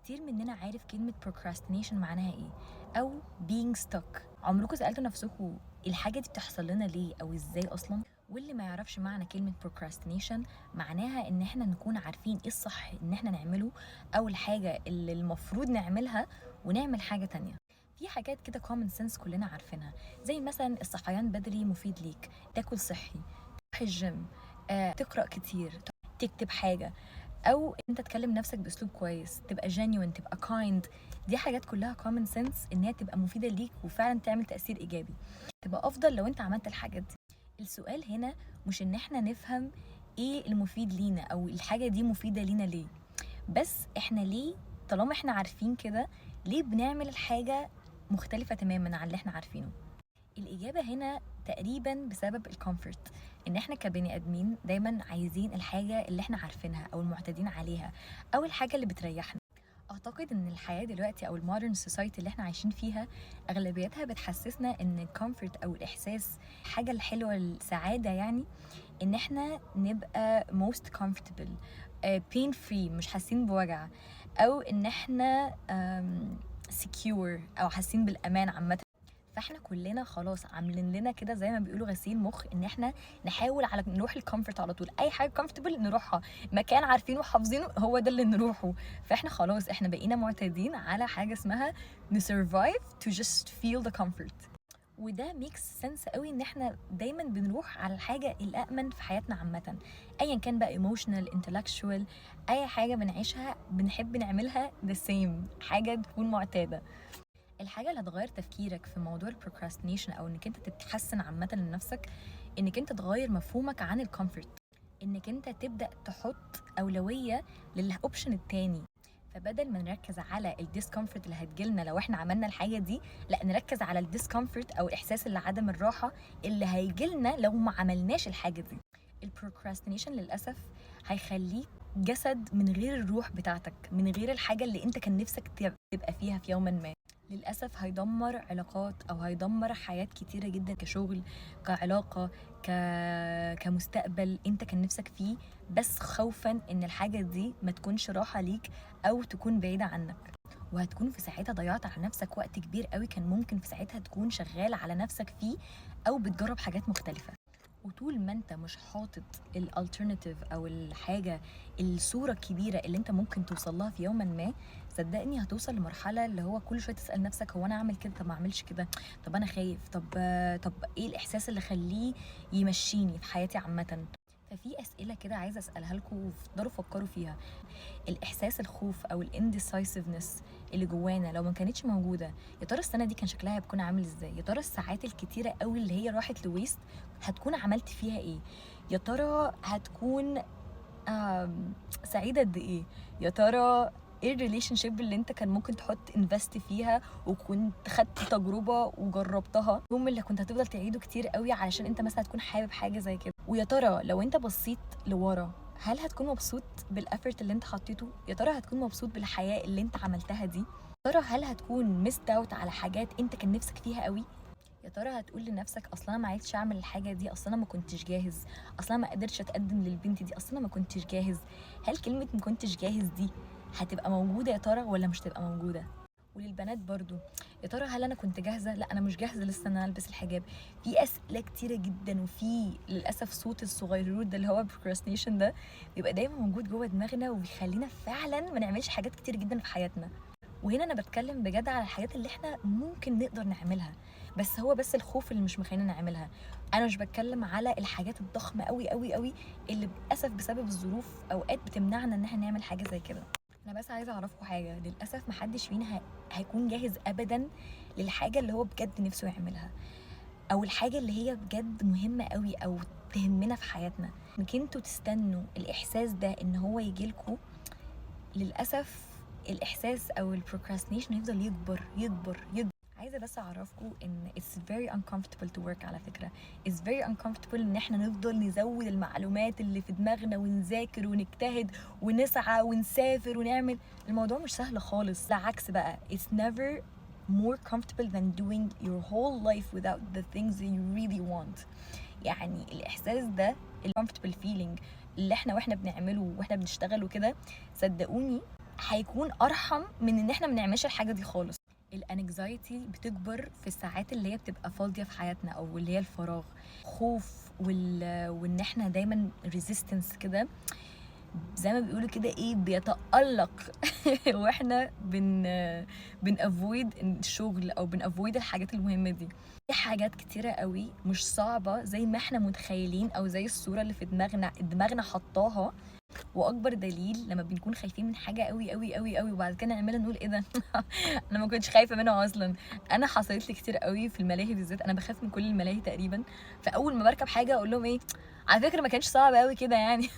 كتير مننا عارف كلمة procrastination معناها ايه او being stuck. عمركم سألتوا نفسكم الحاجة دي بتحصل لنا ليه او ازاي اصلا؟ واللي ما يعرفش معنى كلمة procrastination معناها ان احنا نكون عارفين ايه الصح ان احنا نعمله او الحاجة اللي المفروض نعملها ونعمل حاجة تانية. في حاجات كده common sense كلنا عارفينها، زي مثلا الصحيان بدري مفيد ليك، تاكل صحي، تروح الجيم، تقرأ كتير، تكتب حاجة، او انت تكلم نفسك باسلوب كويس، تبقى genuine، تبقى kind. دي حاجات كلها common sense ان هي تبقى مفيده ليك وفعلا تعمل تاثير ايجابي، تبقى افضل لو انت عملت الحاجات دي. السؤال هنا مش ان احنا نفهم ايه المفيد لينا او الحاجه دي مفيده لينا ليه، بس احنا ليه طالما احنا عارفين كده ليه بنعمل الحاجه مختلفه تماما عن اللي احنا عارفينه؟ الإجابة هنا تقريبا بسبب الكومفورت، إن إحنا كبني آدمين دايما عايزين الحاجة اللي إحنا عارفينها أو المعتادين عليها أو الحاجة اللي بتريحنا. أعتقد إن الحياة دلوقتي أو المودرن سوسايتي اللي إحنا عايشين فيها أغلبيتها بتحسسنا إن الكومفورت أو الإحساس حاجة الحلوة السعادة، يعني إن إحنا نبقى most comfortable، pain free، مش حاسين بوجع، أو إن إحنا secure أو حاسين بالأمان عامة. فاحنا كلنا خلاص عاملين لنا كده زي ما بيقولوا غسيل مخ، ان احنا نحاول على نروح الكومفورت على طول، اي حاجه كومفورتبل نروحها، مكان عارفينه وحافظينه هو ده اللي نروحه. فاحنا خلاص احنا بقينا معتادين على حاجه اسمها نسرفايف to just feel the comfort. وده ميكس سنس قوي ان احنا دايما بنروح على الحاجه الامن في حياتنا عامه، ايا كان بقى ايموشنال intellectual، اي حاجه بنعيشها بنحب نعملها the same حاجه تكون معتاده. الحاجة اللي هتغير تفكيرك في موضوع البروكراستينيشن او انك انت تتحسن عامة لنفسك، انك انت تغير مفهومك عن الكومفورت، انك انت تبدأ تحط اولوية للاوبشن التاني. فبدل ما نركز على الديسكومفورت اللي هتجيلنا لو احنا عملنا الحاجة دي، لا نركز على الديسكومفورت او الاحساس اللي عدم الراحة اللي هيجيلنا لو ما عملناش الحاجة دي. البروكراستينيشن للأسف هيخليك جسد من غير الروح بتاعتك، من غير الحاجة اللي انت كان نفسك تبقى فيها في يوم ما. للأسف هيدمر علاقات أو هيدمر حياة كتيرة جدا، كشغل، كعلاقة، كمستقبل انت كان نفسك فيه، بس خوفا ان الحاجة دي ما تكونش راحة ليك أو تكون بعيدة عنك. وهتكون في ساعتها ضيعت على نفسك وقت كبير قوي كان ممكن في ساعتها تكون شغال على نفسك فيه أو بتجرب حاجات مختلفة. وطول ما انت مش حاطط الالترناتيف او الحاجه، الصوره الكبيره اللي انت ممكن توصل لها في يوم ما، صدقني هتوصل لمرحله اللي هو كل شويه تسال نفسك هو انا اعمل كده، طب ما اعملش كده، طب انا خايف، طب ايه الاحساس اللي خليه يمشيني في حياتي عامه. ففي اسئله كده عايزه اسالها لكم وتقدروا فكروا فيها. الاحساس الخوف او الانديسايسفنس اللي جوانا لو ما كانتش موجوده، يا ترى السنه دي كان شكلها هيكون عامل ازاي؟ يا ترى الساعات الكتيره قوي اللي هي راحت لويست هتكون عملت فيها ايه؟ يا ترى هتكون سعيده قد ايه؟ يا ترى ايه الريليشن شيب اللي انت كان ممكن تحط انفست فيها وكنت خدت تجربه وجربتها، اليوم اللي كنت هتفضل تعيده كتير قوي علشان انت مثلا هتكون حابب حاجه زي كده؟ ويا ترى لو انت بصيت لورا هل هتكون مبسوط بالافورت اللي انت حطيته؟ يا ترى هتكون مبسوط بالحياه اللي انت عملتها دي؟ يا ترى هل هتكون ميست اوت على حاجات انت كان نفسك فيها قوي؟ يا ترى هتقول لنفسك اصلا انا ما عرفتش اعمل الحاجه دي، اصلا انا ما كنتش جاهز، اصلا ما قدرتش اتقدم للبنت دي، اصلا ما كنتش جاهز؟ هل كلمه ما كنتش جاهز دي هتبقى موجوده يا ترى ولا مش تبقى موجوده؟ وللبنات برضو، يا ترى هل انا كنت جاهزه؟ لا انا مش جاهزه لسه ان انا البس الحجاب. في اسئله كتيره جدا، وفي للاسف صوت الصغيرون ده اللي هو procrastination ده بيبقى دايما موجود جوه دماغنا وبيخلينا فعلا ما نعملش حاجات كتير جدا في حياتنا. وهنا انا بتكلم بجد على الحاجات اللي احنا ممكن نقدر نعملها، بس هو بس الخوف اللي مش مخلينا نعملها. انا مش بتكلم على الحاجات الضخمه قوي قوي قوي اللي للاسف بسبب الظروف اوقات بتمنعنا ان احنا نعمل حاجه زي كده. انا بس عايزه اعرفكم حاجه، للاسف محدش فينا هيكون جاهز ابدا للحاجه اللي هو بجد نفسه يعملها او الحاجه اللي هي بجد مهمه قوي او تهمنا في حياتنا. انك انتوا تستنوا الاحساس ده ان هو يجيلكوا، للاسف الاحساس او البروكراستينيشن هيفضل يكبر يكبر يكبر. عايزه بس اعرفكم ان it's very uncomfortable to work، على فكره it's very uncomfortable ان احنا نفضل نزود المعلومات اللي في دماغنا ونذاكر ونجتهد ونسعى ونسافر ونعمل. الموضوع مش سهل خالص، بالعكس بقى it's never more comfortable than doing your whole life without the things that you really want. يعني الاحساس ده ال comfortable feeling اللي احنا واحنا بنعمله واحنا بنشتغل وكده، صدقوني هيكون ارحم من ان احنا ما نعملش الحاجه دي خالص. الانكزايتي بتكبر في الساعات اللي هي بتبقى فاضيه في حياتنا او اللي هي الفراغ، خوف وان احنا دايما ريزيستنس كده، زي ما بيقولوا كده ايه، بيتألق واحنا بنافويد الشغل او بنافويد الحاجات المهمه دي. في حاجات كتيره قوي مش صعبه زي ما احنا متخيلين او زي الصوره اللي في دماغنا حطاها. واكبر دليل لما بنكون خايفين من حاجه قوي قوي قوي قوي وبعد كده نعملها نقول ايه ده انا ما كنتش خايفه منها اصلا. انا حصلت لي كتير قوي في الملاهي بالذات، انا بخاف من كل الملاهي تقريبا، فاول ما بركب حاجه اقول لهم ايه على فكره ما كانش صعب قوي كده يعني.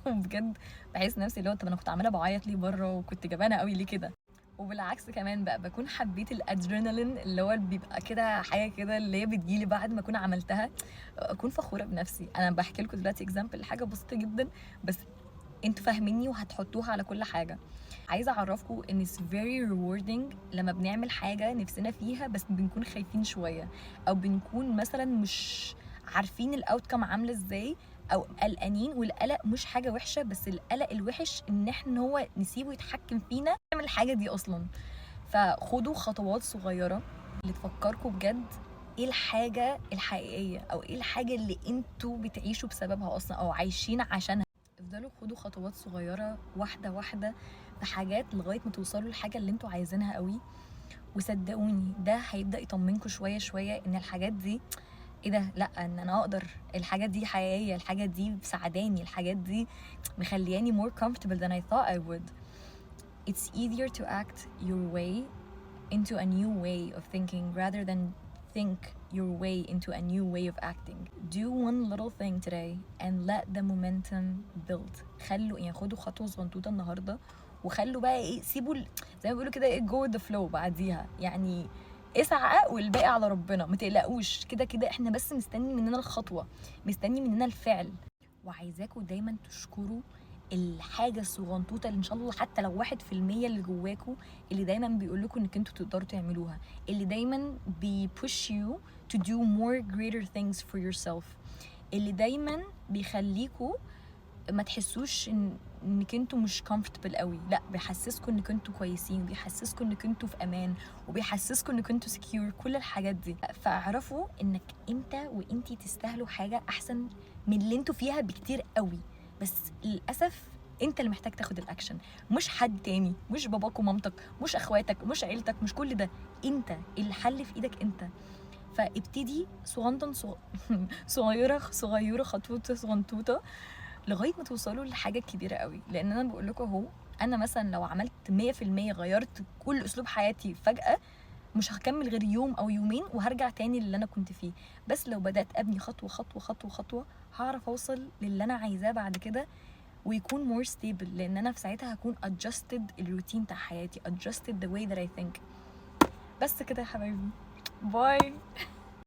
بجد بحس نفسي اللي هو طب انا كنت عماله بعيط ليه بره وكنت جبانه قوي ليه كده. وبالعكس كمان بقى بكون حبيت الادرينالين اللي هو بيبقى كده حاجه كده اللي هي بتجيلي بعد ما اكون عملتها، اكون فخوره بنفسي. انا بحكي لكم دلوقتي اكزامبل حاجه بسيطه جدا بس انتوا فاهميني وهتحطوها على كل حاجه. عايزه اعرفكم ان it's very rewarding لما بنعمل حاجه نفسنا فيها بس بنكون خايفين شويه، او بنكون مثلا مش عارفين الاوتكم عامله ازاي او قلقانين. والقلق مش حاجه وحشه، بس القلق الوحش ان احنا هو نسيبه يتحكم فينا نعمل الحاجه دي اصلا. فخدوا خطوات صغيره اللي تفكركم بجد ايه الحاجه الحقيقيه او ايه الحاجه اللي انتوا بتعيشوا بسببها اصلا او عايشين عشانها. افضلوا خدوا خطوات صغيره واحده واحده في حاجات لغايه ما توصلوا للحاجه اللي انتوا عايزينها قوي. وصدقوني ده هيبدا يطمنكم شويه شويه ان الحاجات دي ايه ده، لا ان انا اقدر، الحاجات دي حقيقيه، الحاجات دي مساعداني، الحاجات دي مخلياني more comfortable than I thought I would. It's easier to act your way into a new way of thinking rather than think your way into a new way of acting. Do one little thing today and let the momentum build. خلوا يعني خدوا خطوة صغنطوطة النهاردة وخلوا بقى ايه، سيبوا زي ما بيقولوا كده ايه go with the flow بعديها، يعني اسعى والباقي على ربنا، ما تقلقوش كده كده احنا بس مستني مننا الخطوة، مستني مننا الفعل. وعايزاكم دايما تشكروا الحاجة الصغنطوطة اللي ان شاء الله حتى لو 1% اللي جواكوا، اللي دايما بيقول لكم انك انتوا تقدروا تعملوها، اللي دايما push you to do more greater things for yourself، اللي دايما بيخليكوا ما تحسوش انك انتوا مش comfortable قوي، لا بيحسسكوا انك انتوا كويسين، بيحسسكوا انك انتوا في امان، وبيحسسكوا انك انتوا secure، كل الحاجات دي. فاعرفوا انك انت وانتي تستاهلوا حاجة احسن من اللي انتوا فيها بكتير قوي، بس للاسف انت اللي محتاج تاخد الاكشن، مش حد تاني، مش باباك ومامتك، مش اخواتك، مش عيلتك، مش كل ده، انت الحل في ايدك انت. فابتدي صغيره خطوه صغنطوطه لغايه ما توصلوا لحاجه كبيره قوي. لان انا بقول لكم اهو، انا مثلا لو عملت 100% غيرت كل اسلوب حياتي فجاه، مش هكمل غير يوم او يومين وهرجع تاني للي انا كنت فيه. بس لو بدات ابني خطوه خطوه خطوه خطوه هعرف اوصل للي انا عايزاه بعد كده ويكون more stable، لان انا في ساعتها هكون adjusted الروتين بتاع حياتي، adjusted the way that I think. بس كده يا حبايبي، باي.